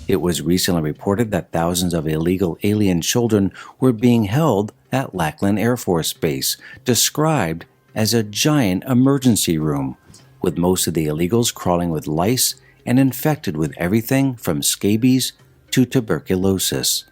It was recently reported that thousands of illegal alien children were being held at Lackland Air Force Base, described as a giant emergency room, with most of the illegals crawling with lice and infected with everything from scabies to tuberculosis.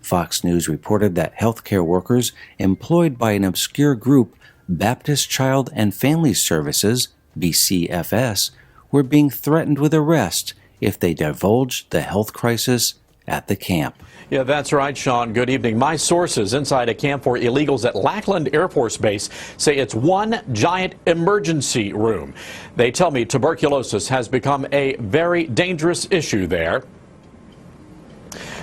Fox News reported that healthcare workers employed by an obscure group, Baptist Child and Family Services, BCFS, were being threatened with arrest if they divulged the health crisis at the camp. Yeah, that's right, Sean. Good evening. My sources inside a camp for illegals at Lackland Air Force Base say it's one giant emergency room. They tell me tuberculosis has become a very dangerous issue there.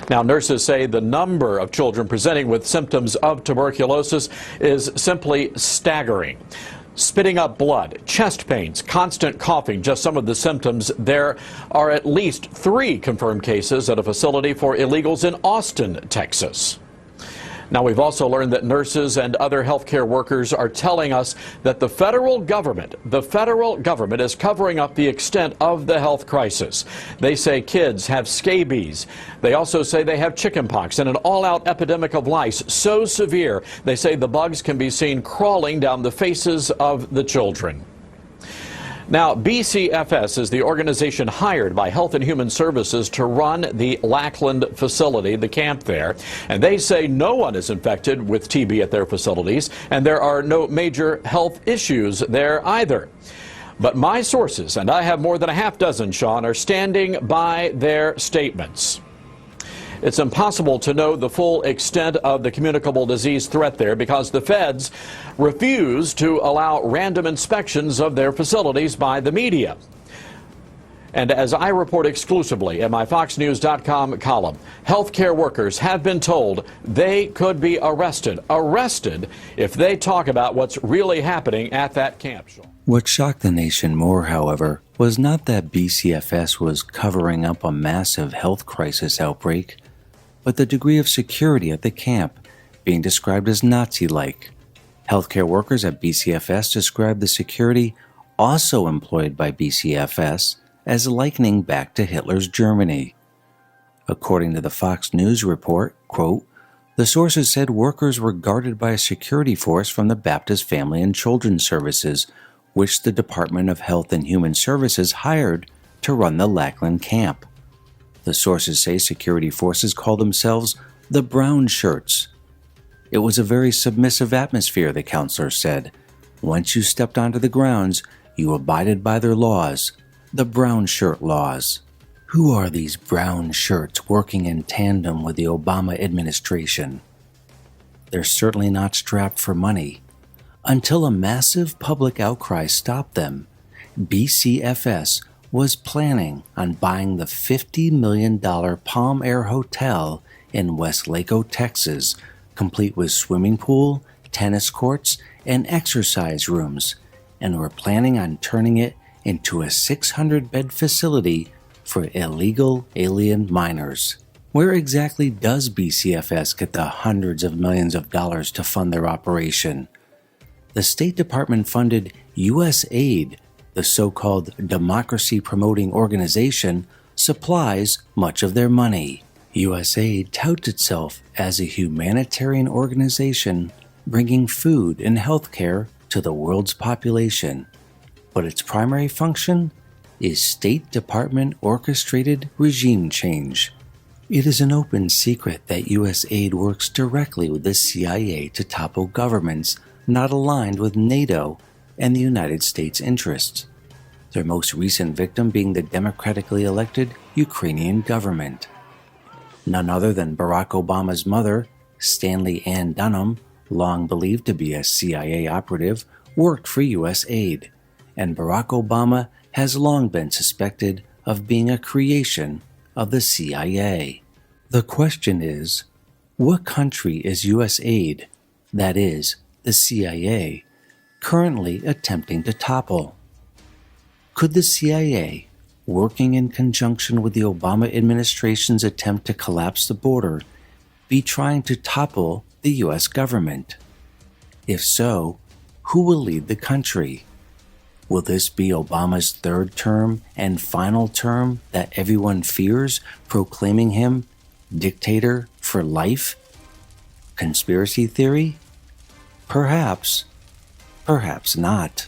Now, nurses say the number of children presenting with symptoms of tuberculosis is simply staggering. Spitting up blood, chest pains, constant coughing, just some of the symptoms. There are at least 3 confirmed cases at a facility for illegals in Austin, Texas. Now, we've also learned that nurses and other healthcare workers are telling us that the federal government is covering up the extent of the health crisis. They say kids have scabies. They also say they have chickenpox and an all-out epidemic of lice so severe, they say the bugs can be seen crawling down the faces of the children. Now, BCFS is the organization hired by Health and Human Services to run the Lackland facility, the camp there. And they say no one is infected with TB at their facilities, and there are no major health issues there either. But my sources, and I have more than a half dozen, Sean, are standing by their statements. It's impossible to know the full extent of the communicable disease threat there because the feds refuse to allow random inspections of their facilities by the media. And as I report exclusively in my FoxNews.com column, healthcare workers have been told they could be arrested if they talk about what's really happening at that camp. What shocked the nation more, however, was not that BCFS was covering up a massive health crisis outbreak, but the degree of security at the camp, being described as Nazi-like. Healthcare workers at BCFS described the security also employed by BCFS as likening back to Hitler's Germany. According to the Fox News report, quote, the sources said workers were guarded by a security force from the Baptist Family and Children's Services, which the Department of Health and Human Services hired to run the Lackland camp. The sources say security forces call themselves the Brown Shirts. It was a very submissive atmosphere, the counselor said. Once you stepped onto the grounds, you abided by their laws, the Brown Shirt laws. Who are these brown shirts working in tandem with the Obama administration? They're certainly not strapped for money. Until a massive public outcry stopped them, BCFS was planning on buying the $50 million Palm Air Hotel in Westlaco, Texas, complete with swimming pool, tennis courts, and exercise rooms, and were planning on turning it into a 600-bed facility for illegal alien minors. Where exactly does BCFS get the hundreds of millions of dollars to fund their operation? The State Department funded USAID, the so-called democracy-promoting organization, supplies much of their money. USAID touts itself as a humanitarian organization bringing food and health care to the world's population, but its primary function is State Department-orchestrated regime change. It is an open secret that USAID works directly with the CIA to topple governments not aligned with NATO and the United States' interests, their most recent victim being the democratically elected Ukrainian government. None other than Barack Obama's mother, Stanley Ann Dunham, long believed to be a CIA operative, worked for USAID, and Barack Obama has long been suspected of being a creation of the CIA. The question is, what country is USAID, that is, the CIA, currently attempting to topple? Could the CIA, working in conjunction with the Obama administration's attempt to collapse the border, be trying to topple the U.S. government? If so, who will lead the country? Will this be Obama's third term and final term that everyone fears, proclaiming him dictator for life? Conspiracy theory? Perhaps. Perhaps not.